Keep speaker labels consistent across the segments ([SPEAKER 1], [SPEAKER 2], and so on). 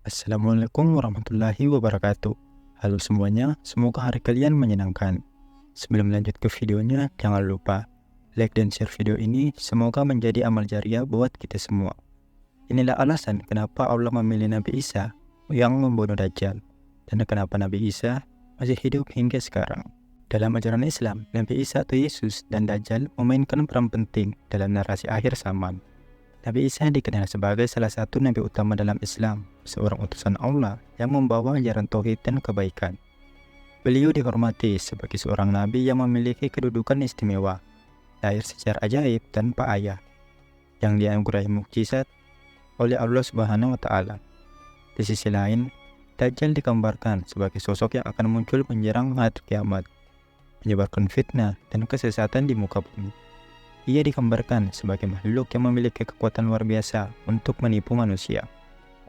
[SPEAKER 1] Assalamualaikum warahmatullahi wabarakatuh. Halo semuanya, semoga hari kalian menyenangkan. Sebelum lanjut ke videonya, jangan lupa like dan share video ini, semoga menjadi amal jariah buat kita semua. Inilah alasan kenapa Allah memilih Nabi Isa yang membunuh Dajjal, dan kenapa Nabi Isa masih hidup hingga sekarang. Dalam ajaran Islam, Nabi Isa atau Yesus dan Dajjal memainkan peran penting dalam narasi akhir zaman. Nabi Isa dikenal sebagai salah satu nabi utama dalam Islam, seorang utusan Allah yang membawa ajaran tauhid dan kebaikan. Beliau dihormati sebagai seorang nabi yang memiliki kedudukan istimewa, lahir secara ajaib tanpa ayah, yang dianugerahi mukjizat oleh Allah Subhanahu wa Ta'ala. Di sisi lain, Dajjal digambarkan sebagai sosok yang akan muncul menjelang hari kiamat, menyebarkan fitnah dan kesesatan di muka bumi. Ia digambarkan sebagai makhluk yang memiliki kekuatan luar biasa untuk menipu manusia,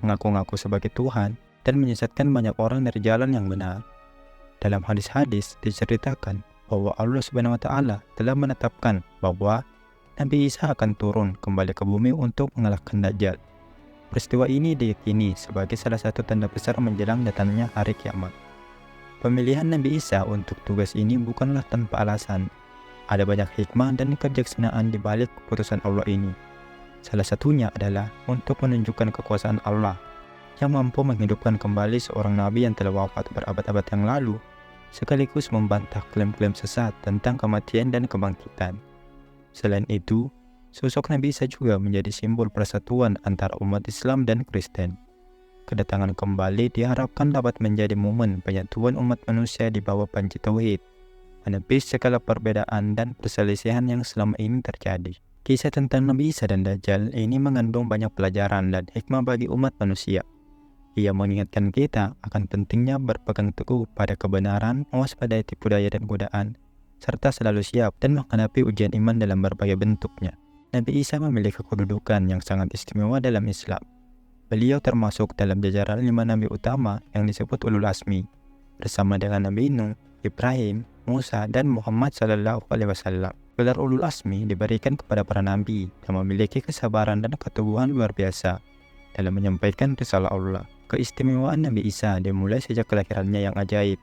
[SPEAKER 1] mengaku-ngaku sebagai Tuhan, dan menyesatkan banyak orang dari jalan yang benar. Dalam hadis-hadis diceritakan bahwa Allah Subhanahu wa Ta'ala telah menetapkan bahwa Nabi Isa akan turun kembali ke bumi untuk mengalahkan Dajjal. Peristiwa ini diyakini sebagai salah satu tanda besar menjelang datangnya hari kiamat. Pemilihan Nabi Isa untuk tugas ini bukanlah tanpa alasan. Ada banyak hikmah dan kebijaksanaan di balik keputusan Allah ini. Salah satunya adalah untuk menunjukkan kekuasaan Allah yang mampu menghidupkan kembali seorang nabi yang telah wafat berabad-abad yang lalu, sekaligus membantah klaim-klaim sesat tentang kematian dan kebangkitan. Selain itu, sosok Nabi Isa juga menjadi simbol persatuan antara umat Islam dan Kristen. Kedatangan kembali diharapkan dapat menjadi momen penyatuan umat manusia di bawah panji tauhid, menepis segala perbedaan dan perselisihan yang selama ini terjadi. Kisah tentang Nabi Isa dan Dajjal ini mengandung banyak pelajaran dan hikmah bagi umat manusia. Ia mengingatkan kita akan pentingnya berpegang teguh pada kebenaran, mewaspadai tipu daya dan godaan, serta selalu siap dan menghadapi ujian iman dalam berbagai bentuknya. Nabi Isa memiliki kedudukan yang sangat istimewa dalam Islam. Beliau termasuk dalam jajaran 5 nabi utama yang disebut Ulul Azmi, bersama dengan Nabi Nuh, Ibrahim, Musa, dan Muhammad Sallallahu Alaihi Wasallam. Gelar Ulul Azmi diberikan kepada para nabi yang memiliki kesabaran dan keteguhan luar biasa dalam menyampaikan risalah Allah. Keistimewaan Nabi Isa dimulai sejak kelahirannya yang ajaib.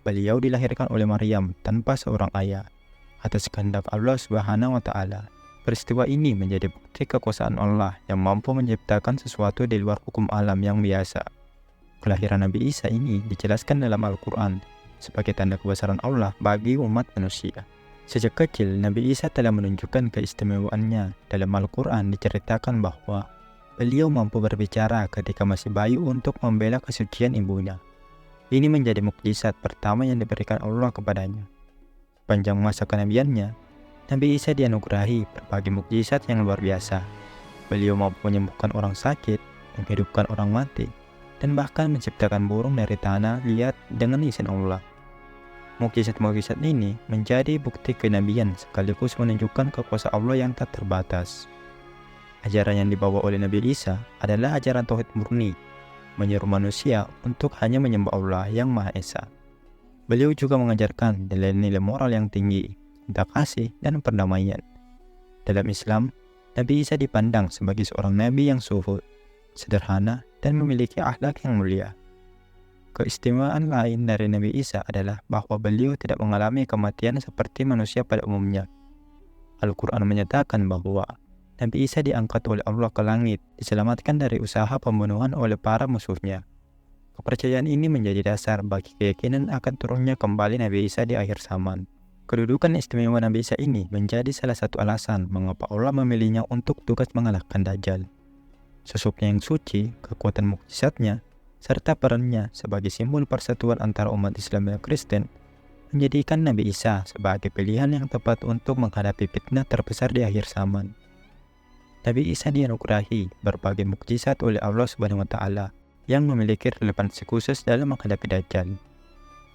[SPEAKER 1] Beliau dilahirkan oleh Maryam tanpa seorang ayah, atas kehendak Allah Subhanahu wa Ta'ala. Peristiwa ini menjadi bukti kekuasaan Allah yang mampu menciptakan sesuatu di luar hukum alam yang biasa. Kelahiran Nabi Isa ini dijelaskan dalam Al-Quran sebagai tanda kebesaran Allah bagi umat manusia. Sejak kecil, Nabi Isa telah menunjukkan keistimewaannya. Dalam Al-Quran diceritakan bahwa beliau mampu berbicara ketika masih bayi untuk membela kesucian ibunya. Ini menjadi mukjizat pertama yang diberikan Allah kepadanya. Sepanjang masa kenabiannya, Nabi Isa dianugerahi berbagai mukjizat yang luar biasa. Beliau mampu menyembuhkan orang sakit, menghidupkan orang mati, dan bahkan menciptakan burung dari tanah liat dengan izin Allah. Mukjizat-mukjizat ini menjadi bukti kenabian sekaligus menunjukkan kekuasaan Allah yang tak terbatas. Ajaran yang dibawa oleh Nabi Isa adalah ajaran tauhid murni, menyeru manusia untuk hanya menyembah Allah yang Maha Esa. Beliau juga mengajarkan nilai-nilai moral yang tinggi, cinta kasih, dan perdamaian. Dalam Islam, Nabi Isa dipandang sebagai seorang nabi yang zuhud, sederhana, dan memiliki akhlak yang mulia. Keistimewaan lain dari Nabi Isa adalah bahwa beliau tidak mengalami kematian seperti manusia pada umumnya. Al-Quran menyatakan bahwa Nabi Isa diangkat oleh Allah ke langit, diselamatkan dari usaha pembunuhan oleh para musuhnya. Kepercayaan ini menjadi dasar bagi keyakinan akan turunnya kembali Nabi Isa di akhir zaman. Kedudukan istimewa Nabi Isa ini menjadi salah satu alasan mengapa Allah memilihnya untuk tugas mengalahkan Dajjal. Sosoknya yang suci, kekuatan mukjizatnya, serta perannya sebagai simbol persatuan antara umat Islam dan Kristen menjadikan Nabi Isa sebagai pilihan yang tepat untuk menghadapi fitnah terbesar di akhir zaman. Nabi Isa dianugerahi berbagai mukjizat oleh Allah Subhanahu wa Ta'ala yang memiliki relevansi khusus dalam menghadapi Dajjal.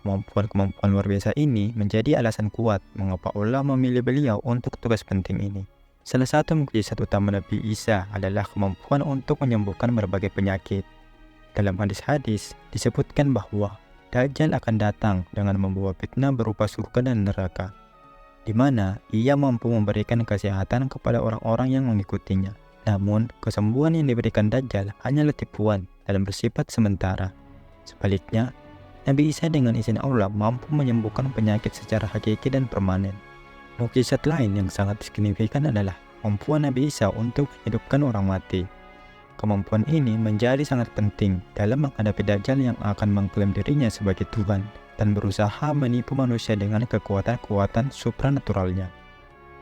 [SPEAKER 1] Kemampuan luar biasa ini menjadi alasan kuat mengapa Allah memilih beliau untuk tugas penting ini. Salah satu mukjizat utama Nabi Isa adalah kemampuan untuk menyembuhkan berbagai penyakit. Dalam hadis-hadis disebutkan bahwa Dajjal akan datang dengan membawa fitnah berupa surga dan neraka, di mana ia mampu memberikan kesehatan kepada orang-orang yang mengikutinya. Namun, kesembuhan yang diberikan Dajjal hanyalah tipuan dan bersifat sementara. Sebaliknya, Nabi Isa dengan izin Allah mampu menyembuhkan penyakit secara hakiki dan permanen. Mukjizat lain yang sangat signifikan adalah kemampuan Nabi Isa untuk menghidupkan orang mati. Kemampuan ini menjadi sangat penting dalam menghadapi Dajjal yang akan mengklaim dirinya sebagai Tuhan dan berusaha menipu manusia dengan kekuatan-kekuatan supranaturalnya.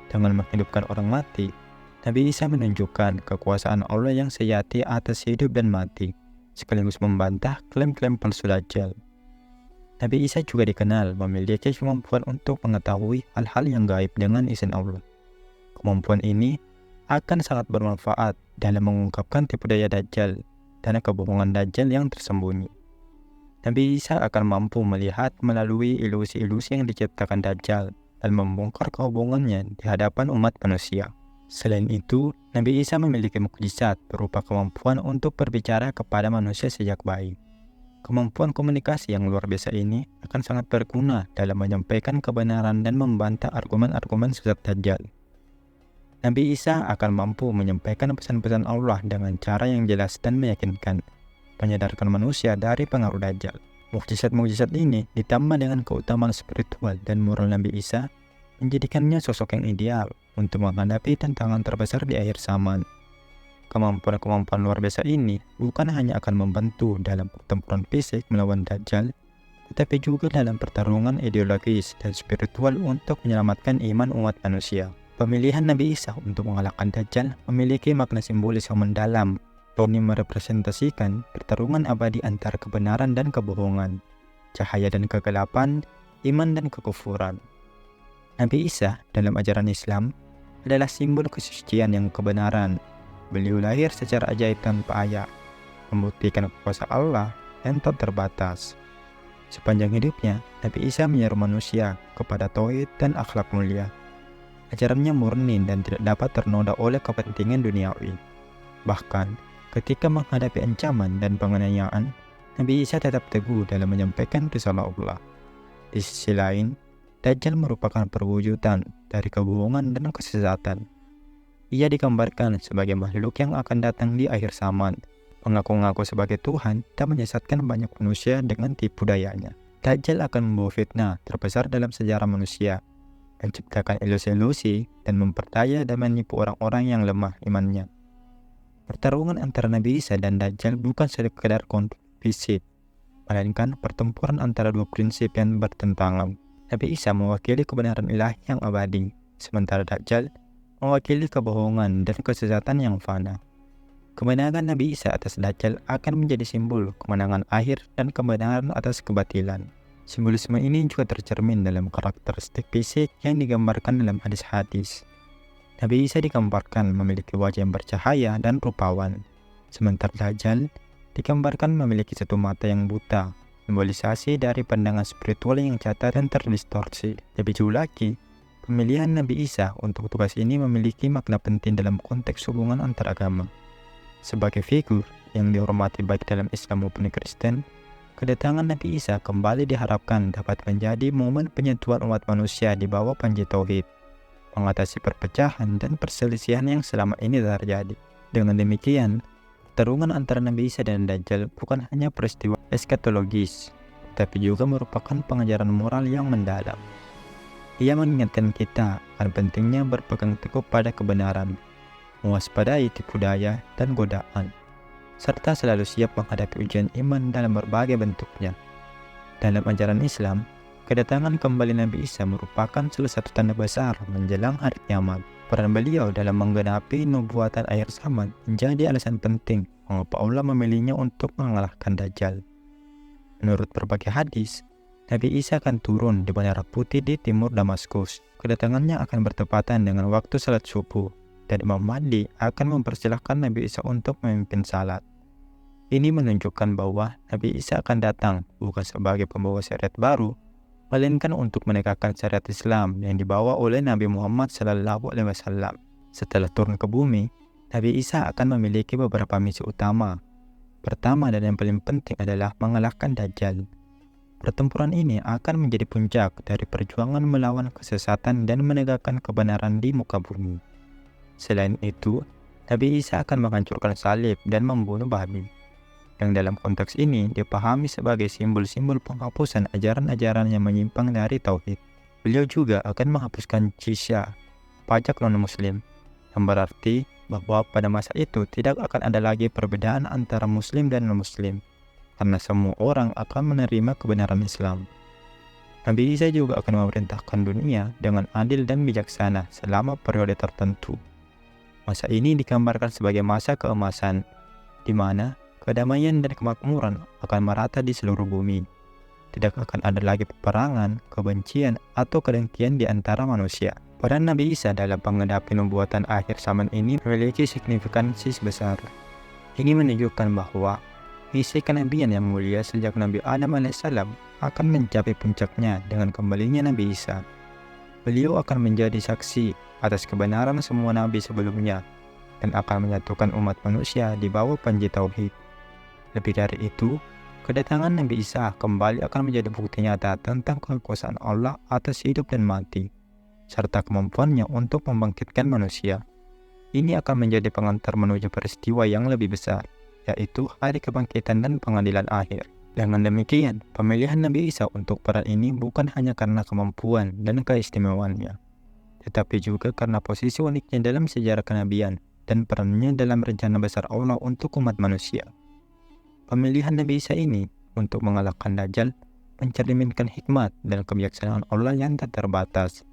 [SPEAKER 1] Dengan menghidupkan orang mati, Nabi Isa menunjukkan kekuasaan Allah yang sejati atas hidup dan mati, sekaligus membantah klaim-klaim palsu Dajjal. Nabi Isa juga dikenal memiliki kemampuan untuk mengetahui hal-hal yang gaib dengan izin Allah. Kemampuan ini akan sangat bermanfaat dalam mengungkapkan tipu daya Dajjal dan kebohongan Dajjal yang tersembunyi. Nabi Isa akan mampu melihat melalui ilusi-ilusi yang diciptakan Dajjal dan membongkar kebohongannya di hadapan umat manusia. Selain itu, Nabi Isa memiliki mukjizat berupa kemampuan untuk berbicara kepada manusia sejak bayi. Kemampuan komunikasi yang luar biasa ini akan sangat berguna dalam menyampaikan kebenaran dan membantah argumen-argumen sesat Dajjal. Nabi Isa akan mampu menyampaikan pesan-pesan Allah dengan cara yang jelas dan meyakinkan, menyadarkan manusia dari pengaruh Dajjal. Mukjizat-mukjizat ini ditambah dengan keutamaan spiritual dan moral Nabi Isa menjadikannya sosok yang ideal untuk menghadapi tantangan terbesar di akhir zaman. Kemampuan-kemampuan luar biasa ini bukan hanya akan membantu dalam pertempuran fisik melawan Dajjal, tetapi juga dalam pertarungan ideologis dan spiritual untuk menyelamatkan iman umat manusia. Pemilihan Nabi Isa untuk mengalahkan Dajjal memiliki makna simbolis yang mendalam. Ini merepresentasikan pertarungan abadi antara kebenaran dan kebohongan, cahaya dan kegelapan, iman dan kekufuran. Nabi Isa dalam ajaran Islam adalah simbol kesucian yang kebenaran. Beliau lahir secara ajaib tanpa ayah, membuktikan kuasa Allah yang tak terbatas. Sepanjang hidupnya, Nabi Isa menyeru manusia kepada tauhid dan akhlak mulia. Ajarannya murni dan tidak dapat ternoda oleh kepentingan duniawi. Bahkan, ketika menghadapi ancaman dan penganiayaan, Nabi Isa tetap teguh dalam menyampaikan risalah Allah. Di sisi lain, Dajjal merupakan perwujudan dari kebohongan dan kesesatan. Ia digambarkan sebagai makhluk yang akan datang di akhir zaman, mengaku-ngaku sebagai Tuhan dan menyesatkan banyak manusia dengan tipu dayanya. Dajjal akan membawa fitnah terbesar dalam sejarah manusia, menciptakan ilusi-ilusi dan memperdaya dan menipu orang-orang yang lemah imannya. Pertarungan antara Nabi Isa dan Dajjal bukan sekadar konflik fisik, melainkan pertempuran antara dua prinsip yang bertentangan. Nabi Isa mewakili kebenaran ilahi yang abadi, sementara Dajjal mewakili kebohongan dan kesesatan yang fana. Kemenangan Nabi Isa atas Dajjal akan menjadi simbol kemenangan akhir dan kebenaran atas kebatilan. Simbolisme ini juga tercermin dalam karakteristik fisik yang digambarkan dalam hadis-hadis. Nabi Isa digambarkan memiliki wajah yang bercahaya dan rupawan, sementara Dajjal digambarkan memiliki satu mata yang buta, simbolisasi dari pandangan spiritual yang cacat dan terdistorsi. Lebih jauh lagi, pemilihan Nabi Isa untuk tugas ini memiliki makna penting dalam konteks hubungan antar agama. Sebagai figur yang dihormati baik dalam Islam maupun Kristen, kedatangan Nabi Isa kembali diharapkan dapat menjadi momen penyentuhan umat manusia di bawah panji tauhid, mengatasi perpecahan dan perselisihan yang selama ini terjadi. Dengan demikian, pertarungan antara Nabi Isa dan Dajjal bukan hanya peristiwa eskatologis, tapi juga merupakan pengajaran moral yang mendalam. Ia mengingatkan kita akan pentingnya berpegang teguh pada kebenaran, mewaspadai tipu daya dan godaan, serta selalu siap menghadapi ujian iman dalam berbagai bentuknya. Dalam ajaran Islam, kedatangan kembali Nabi Isa merupakan salah satu tanda besar menjelang hari kiamat. Peran beliau dalam menggenapi nubuatan akhir zaman menjadi alasan penting mengapa Allah memilihnya untuk mengalahkan Dajjal. Menurut berbagai hadis, Nabi Isa akan turun di Menara Putih di timur Damaskus. Kedatangannya akan bertepatan dengan waktu salat subuh, dan Imam Mahdi akan mempersilahkan Nabi Isa untuk memimpin salat. Ini menunjukkan bahwa Nabi Isa akan datang bukan sebagai pembawa syariat baru, melainkan untuk menegakkan syariat Islam yang dibawa oleh Nabi Muhammad SAW. Setelah turun ke bumi, Nabi Isa akan memiliki beberapa misi utama. Pertama dan yang paling penting adalah mengalahkan Dajjal. Pertempuran ini akan menjadi puncak dari perjuangan melawan kesesatan dan menegakkan kebenaran di muka bumi. Selain itu, Nabi Isa akan menghancurkan salib dan membunuh babi. yang dalam konteks ini dipahami sebagai simbol-simbol penghapusan ajaran-ajaran yang menyimpang dari tauhid. Beliau juga akan menghapuskan jizya, pajak non-muslim, yang berarti bahwa pada masa itu tidak akan ada lagi perbedaan antara muslim dan non-muslim, karena semua orang akan menerima kebenaran Islam. Nabi Isa juga akan memerintahkan dunia dengan adil dan bijaksana selama periode tertentu. Masa ini digambarkan sebagai masa keemasan, di mana kedamaian dan kemakmuran akan merata di seluruh bumi. Tidak akan ada lagi peperangan, kebencian, atau kedengkian di antara manusia. Peran Nabi Isa dalam menghadapi nubuatan akhir zaman ini memiliki signifikansi besar. Ini menunjukkan bahwa misi kenabian yang mulia sejak Nabi Adam alaihissalam akan mencapai puncaknya dengan kembalinya Nabi Isa. Beliau akan menjadi saksi atas kebenaran semua nabi sebelumnya dan akan menyatukan umat manusia di bawah panji tauhid. Lebih dari itu, kedatangan Nabi Isa kembali akan menjadi bukti nyata tentang kekuasaan Allah atas hidup dan mati, serta kemampuannya untuk membangkitkan manusia. Ini akan menjadi pengantar menuju peristiwa yang lebih besar, yaitu hari kebangkitan dan pengadilan akhir. Dengan demikian, pemilihan Nabi Isa untuk peran ini bukan hanya karena kemampuan dan keistimewaannya, tetapi juga karena posisi uniknya dalam sejarah kenabian dan perannya dalam rencana besar Allah untuk umat manusia. Pemilihan Nabi Isa ini untuk mengalahkan Dajjal mencerminkan hikmat dan kebijaksanaan Allah yang tak terbatas.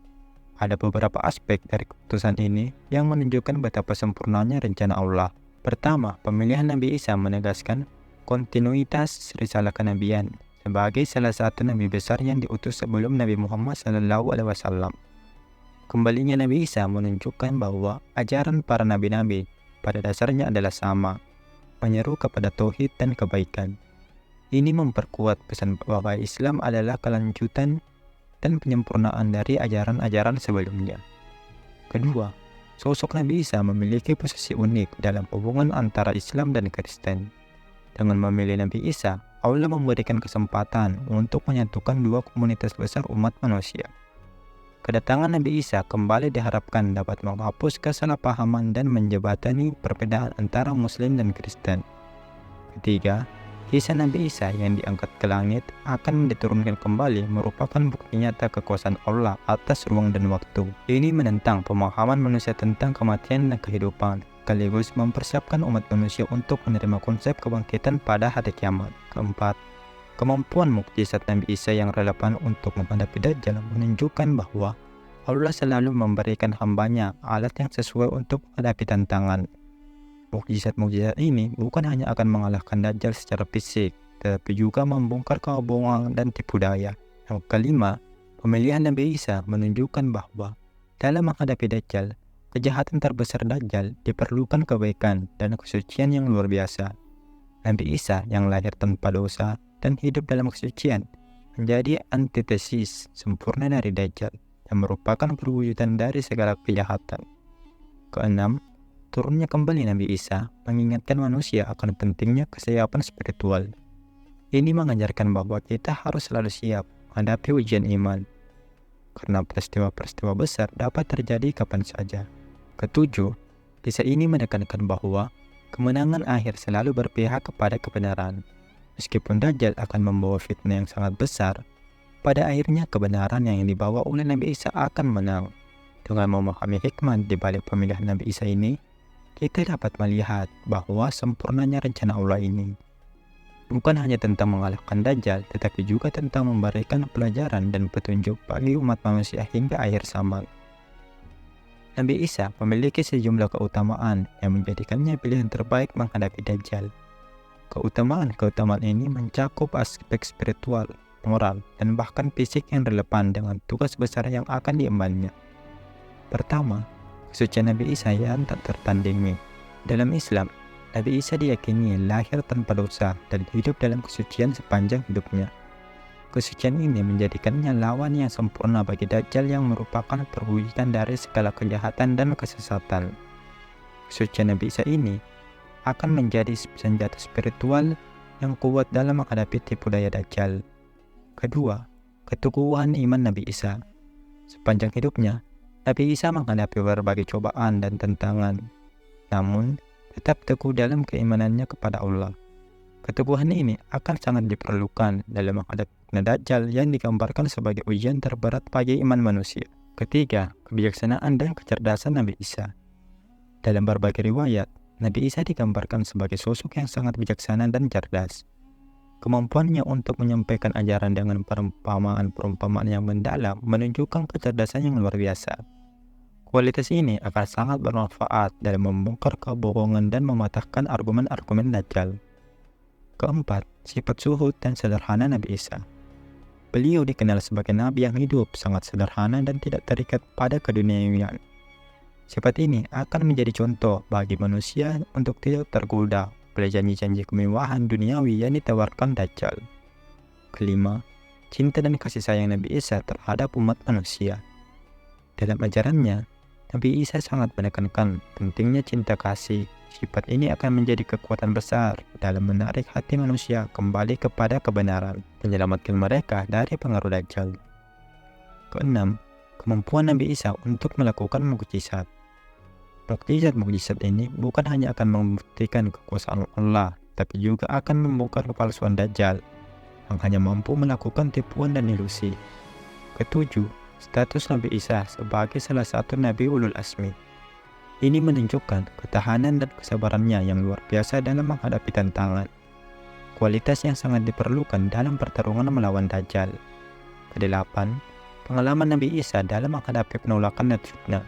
[SPEAKER 1] Ada beberapa aspek dari keputusan ini yang menunjukkan betapa sempurnanya rencana Allah. Pertama, pemilihan Nabi Isa menegaskan kontinuitas risalah kenabian sebagai salah satu nabi besar yang diutus sebelum Nabi Muhammad SAW. Kembalinya Nabi Isa menunjukkan bahwa ajaran para nabi-nabi pada dasarnya adalah sama, menyeru kepada tauhid dan kebaikan. Ini memperkuat pesan bahwa Islam adalah kelanjutan dan penyempurnaan dari ajaran-ajaran sebelumnya. Kedua, sosok Nabi Isa memiliki posisi unik dalam hubungan antara Islam dan Kristen. Dengan memilih Nabi Isa, Allah memberikan kesempatan untuk menyatukan dua komunitas besar umat manusia. Kedatangan Nabi Isa kembali diharapkan dapat menghapus kesalahpahaman dan menjembatani perbedaan antara Muslim dan Kristen. Ketiga, kisah Nabi Isa yang diangkat ke langit akan diturunkan kembali merupakan bukti nyata kekuasaan Allah atas ruang dan waktu. Ini menentang pemahaman manusia tentang kematian dan kehidupan, sekaligus mempersiapkan umat manusia untuk menerima konsep kebangkitan pada hari kiamat. Keempat, kemampuan mukjizat Nabi Isa yang relevan untuk menghadapi Dajjal menunjukkan bahwa Allah selalu memberikan hambanya alat yang sesuai untuk menghadapi tantangan. Mukjizat-mukjizat ini bukan hanya akan mengalahkan Dajjal secara fisik, tetapi juga membongkar kebohongan dan tipu daya. Yang kelima, pemilihan Nabi Isa menunjukkan bahwa dalam menghadapi Dajjal, kejahatan terbesar Dajjal diperlukan kebaikan dan kesucian yang luar biasa. Nabi Isa yang lahir tanpa dosa dan hidup dalam kesucian menjadi antitesis sempurna dari Dajjal yang merupakan perwujudan dari segala kejahatan. Keenam, turunnya kembali Nabi Isa mengingatkan manusia akan pentingnya kesiapan spiritual. Ini mengajarkan bahwa kita harus selalu siap menghadapi ujian iman, karena peristiwa-peristiwa besar dapat terjadi kapan saja. Ketujuh, kisah ini menekankan bahwa kemenangan akhir selalu berpihak kepada kebenaran. Meskipun Dajjal akan membawa fitnah yang sangat besar, pada akhirnya kebenaran yang dibawa oleh Nabi Isa akan menang. Dengan memahami hikmah di balik pemilihan Nabi Isa ini, kita dapat melihat bahwa sempurnanya rencana Allah ini bukan hanya tentang mengalahkan Dajjal, tetapi juga tentang memberikan pelajaran dan petunjuk bagi umat manusia hingga akhir zaman. Nabi Isa memiliki sejumlah keutamaan yang menjadikannya pilihan terbaik menghadapi Dajjal. Keutamaan-keutamaan ini mencakup aspek spiritual, moral, dan bahkan fisik yang relevan dengan tugas besar yang akan diembannya. Pertama, kesucian Nabi Isa yang tak tertandingi. Dalam Islam, Nabi Isa diyakini lahir tanpa dosa dan hidup dalam kesucian sepanjang hidupnya. Kesucian ini menjadikannya lawan yang sempurna bagi Dajjal yang merupakan perwujudan dari segala kejahatan dan kesesatan. Kesucian Nabi Isa ini akan menjadi senjata spiritual yang kuat dalam menghadapi tipu daya Dajjal. Kedua, keteguhan iman Nabi Isa. Sepanjang hidupnya, Nabi Isa menghadapi berbagai cobaan dan tantangan, namun tetap teguh dalam keimanannya kepada Allah. Keteguhan ini akan sangat diperlukan dalam menghadapi Dajjal yang digambarkan sebagai ujian terberat bagi iman manusia. Ketiga, kebijaksanaan dan kecerdasan Nabi Isa. Dalam berbagai riwayat, Nabi Isa digambarkan sebagai sosok yang sangat bijaksana dan cerdas. Kemampuannya untuk menyampaikan ajaran dengan perumpamaan-perumpamaan yang mendalam menunjukkan kecerdasan yang luar biasa. Kualitas ini akan sangat bermanfaat dalam membongkar kebohongan dan mematahkan argumen-argumen Dajjal. Keempat, sifat zuhud dan sederhana Nabi Isa. Beliau dikenal sebagai nabi yang hidup sangat sederhana dan tidak terikat pada keduniawian. Sifat ini akan menjadi contoh bagi manusia untuk tidak tergoda oleh janji-janji kemewahan duniawi yang ditawarkan Dajjal. Kelima, cinta dan kasih sayang Nabi Isa terhadap umat manusia. Dalam ajarannya, Nabi Isa sangat menekankan pentingnya cinta kasih. Sifat ini akan menjadi kekuatan besar dalam menarik hati manusia kembali kepada kebenaran dan menyelamatkan mereka dari pengaruh Dajjal. Keenam, kemampuan Nabi Isa untuk melakukan mukjizat. Mukjizat-mukjizat ini bukan hanya akan membuktikan kekuasaan Allah, tapi juga akan membongkar kepalsuan Dajjal yang hanya mampu melakukan tipuan dan ilusi. Ketujuh, status Nabi Isa sebagai salah satu Nabi Ulul Azmi. Ini menunjukkan ketahanan dan kesabarannya yang luar biasa dalam menghadapi tantangan. Kualitas yang sangat diperlukan dalam pertarungan melawan Dajjal. Kedelapan, pengalaman Nabi Isa dalam menghadapi penolakan dan fitnah.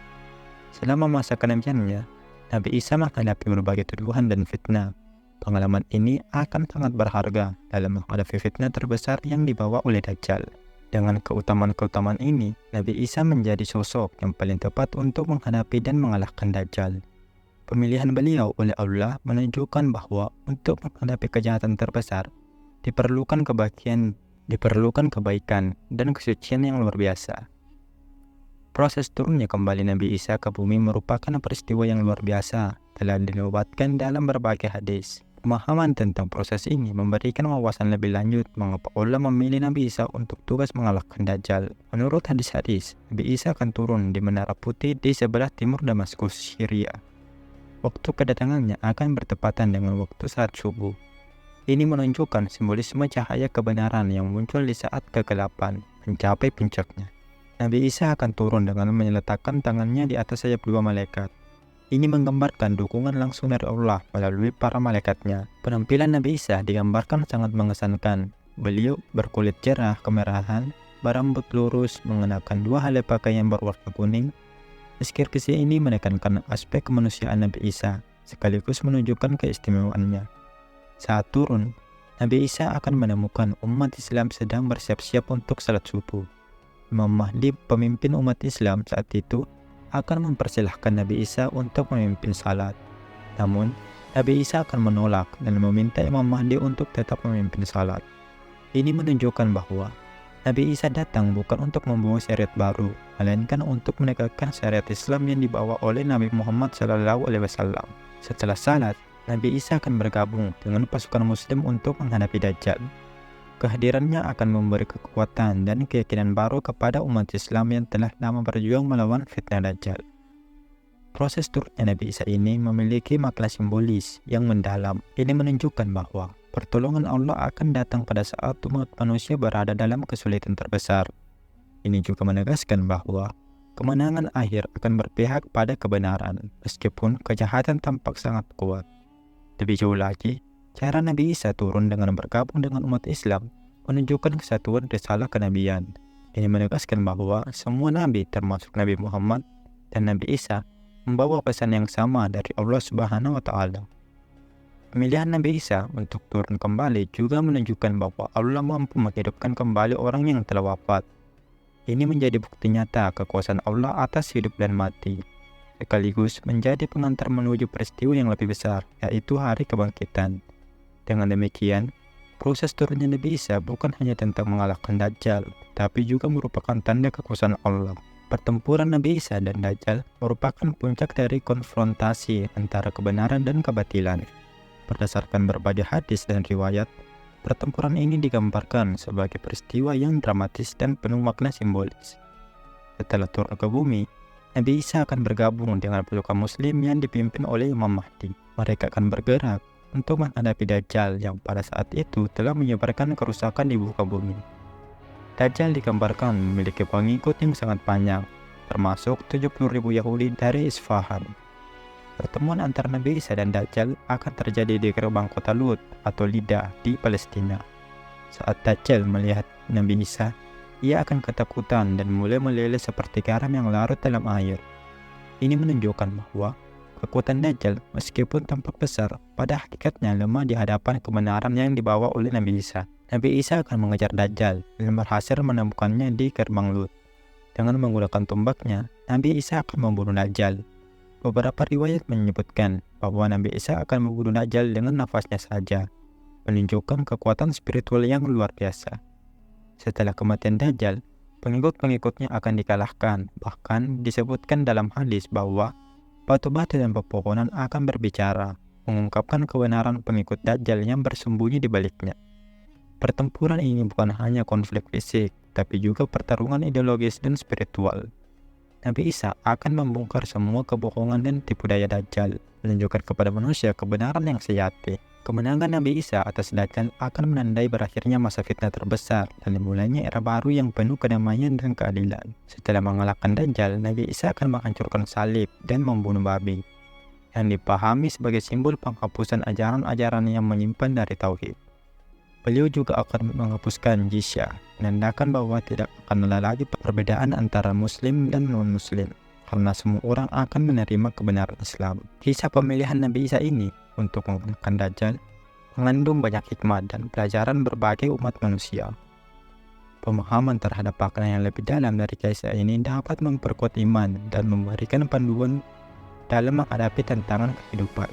[SPEAKER 1] Selama masa kenabiannya, Nabi Isa menghadapi berbagai tuduhan dan fitnah. Pengalaman ini akan sangat berharga dalam menghadapi fitnah terbesar yang dibawa oleh Dajjal. Dengan keutamaan-keutamaan ini, Nabi Isa menjadi sosok yang paling tepat untuk menghadapi dan mengalahkan Dajjal. Pemilihan beliau oleh Allah menunjukkan bahwa untuk menghadapi kejahatan terbesar, diperlukan kebaikan dan kesucian yang luar biasa. Proses turunnya kembali Nabi Isa ke bumi merupakan peristiwa yang luar biasa, telah diriwayatkan dalam berbagai hadis. Pemahaman tentang proses ini memberikan wawasan lebih lanjut mengapa Allah memilih Nabi Isa untuk tugas mengalahkan Dajjal. Menurut hadis-hadis, Nabi Isa akan turun di Menara Putih di sebelah timur Damaskus, Syria. Waktu kedatangannya akan bertepatan dengan waktu saat subuh. Ini menunjukkan simbolisme cahaya kebenaran yang muncul di saat kegelapan mencapai puncaknya. Nabi Isa akan turun dengan meletakkan tangannya di atas sayap dua malaikat. Ini menggambarkan dukungan langsung dari Allah melalui para malaikatnya. Penampilan Nabi Isa digambarkan sangat mengesankan. Beliau berkulit cerah kemerahan, berambut lurus, mengenakan dua helai pakaian berwarna kuning. Deskripsi ini menekankan aspek kemanusiaan Nabi Isa, sekaligus menunjukkan keistimewaannya. Saat turun, Nabi Isa akan menemukan umat Islam sedang bersiap-siap untuk salat subuh. Imam Mahdi, pemimpin umat Islam saat itu, akan mempersilahkan Nabi Isa untuk memimpin salat. Namun, Nabi Isa akan menolak dan meminta Imam Mahdi untuk tetap memimpin salat. Ini menunjukkan bahwa Nabi Isa datang bukan untuk membawa syariat baru, melainkan untuk menegakkan syariat Islam yang dibawa oleh Nabi Muhammad SAW. Setelah salat, Nabi Isa akan bergabung dengan pasukan Muslim untuk menghadapi Dajjal. Kehadirannya akan memberi kekuatan dan keyakinan baru kepada umat Islam yang telah lama berjuang melawan fitnah Dajjal. Proses turunnya Nabi Isa ini memiliki makna simbolis yang mendalam. Ini menunjukkan bahwa pertolongan Allah akan datang pada saat umat manusia berada dalam kesulitan terbesar. Ini juga menegaskan bahwa kemenangan akhir akan berpihak pada kebenaran, meskipun kejahatan tampak sangat kuat. Lebih jauh lagi, cara Nabi Isa turun dengan bergabung dengan umat Islam menunjukkan kesatuan risalah kenabian. Ini menegaskan bahwa semua nabi termasuk Nabi Muhammad dan Nabi Isa membawa pesan yang sama dari Allah Subhanahu wa Ta'ala. Pemilihan Nabi Isa untuk turun kembali juga menunjukkan bahwa Allah mampu menghidupkan kembali orang yang telah wafat. Ini menjadi bukti nyata kekuasaan Allah atas hidup dan mati, sekaligus menjadi pengantar menuju peristiwa yang lebih besar, yaitu hari kebangkitan. Dengan demikian, proses turunnya Nabi Isa bukan hanya tentang mengalahkan Dajjal, tapi juga merupakan tanda kekuasaan Allah. Pertempuran Nabi Isa dan Dajjal merupakan puncak dari konfrontasi antara kebenaran dan kebatilan. Berdasarkan berbagai hadis dan riwayat, pertempuran ini digambarkan sebagai peristiwa yang dramatis dan penuh makna simbolis. Setelah turun ke bumi, Nabi Isa akan bergabung dengan pasukan Muslim yang dipimpin oleh Imam Mahdi. Mereka akan bergerak untuk menghadapi Dajjal yang pada saat itu telah menyebarkan kerusakan di muka bumi. Dajjal digambarkan memiliki pengikut yang sangat banyak, termasuk 70.000 Yahudi dari Isfahan. Pertemuan antara Nabi Isa dan Dajjal akan terjadi di gerbang kota Lut atau Lida di Palestina. Saat Dajjal melihat Nabi Isa, ia akan ketakutan dan mulai meleleh seperti garam yang larut dalam air. Ini menunjukkan bahwa kekuatan Dajjal meskipun tampak besar, pada hakikatnya lemah di hadapan kebenaran yang dibawa oleh Nabi Isa. Nabi Isa akan mengejar Dajjal dan berhasil menemukannya di gerbang Lut. Dengan menggunakan tombaknya, Nabi Isa akan membunuh Dajjal. Beberapa riwayat menyebutkan bahwa Nabi Isa akan membunuh Dajjal dengan nafasnya saja, menunjukkan kekuatan spiritual yang luar biasa. Setelah kematian Dajjal, pengikut-pengikutnya akan dikalahkan. Bahkan disebutkan dalam hadis bahwa batu-batu dan pepohonan akan berbicara, mengungkapkan kebenaran pengikut Dajjal yang bersembunyi di baliknya. Pertempuran ini bukan hanya konflik fisik, tapi juga pertarungan ideologis dan spiritual. Nabi Isa akan membongkar semua kebohongan dan tipu daya Dajjal, menunjukkan kepada manusia kebenaran yang sejati. Kemenangan Nabi Isa atas Dajjal akan menandai berakhirnya masa fitnah terbesar dan dimulainya era baru yang penuh kedamaian dan keadilan. Setelah mengalahkan Dajjal, Nabi Isa akan menghancurkan salib dan membunuh babi, yang dipahami sebagai simbol penghapusan ajaran-ajaran yang menyimpan dari tauhid. Beliau juga akan menghapuskan jizyah, menandakan bahwa tidak akan ada lagi perbedaan antara muslim dan non-muslim, karena semua orang akan menerima kebenaran Islam. Kisah pemilihan Nabi Isa ini untuk mengalahkan Dajjal mengandung banyak hikmah dan pelajaran berbagai umat manusia. Pemahaman terhadap makna yang lebih dalam dari kisah ini dapat memperkuat iman dan memberikan panduan dalam menghadapi tantangan kehidupan.